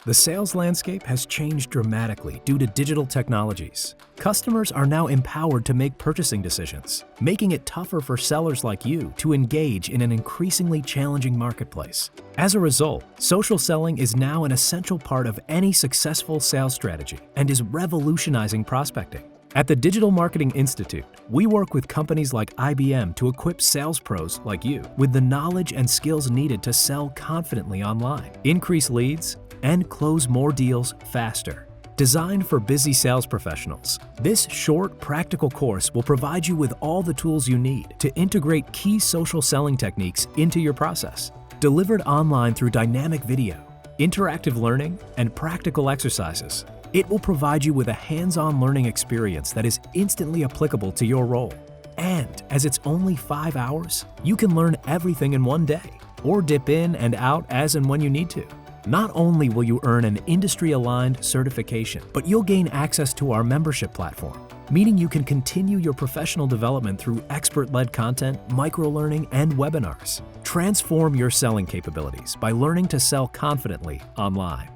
The sales landscape has changed dramatically due to digital technologies. Customers are now empowered to make purchasing decisions, making it tougher for sellers like you to engage in an increasingly challenging marketplace. As a result, social selling is now an essential part of any successful sales strategy and is revolutionizing prospecting. At the Digital Marketing Institute, we work with companies like IBM to equip sales pros like you with the knowledge and skills needed to sell confidently online, increase leads, and close more deals faster. Designed for busy sales professionals, this short, practical course will provide you with all the tools you need to integrate key social selling techniques into your process. Delivered online through dynamic video, interactive learning, and practical exercises, it will provide you with a hands-on learning experience that is instantly applicable to your role. And as it's only 5 hours, you can learn everything in one day, or dip in and out as and when you need to. Not only will you earn an industry-aligned certification, but you'll gain access to our membership platform, meaning you can continue your professional development through expert-led content, micro-learning, and webinars. Transform your selling capabilities by learning to sell confidently online.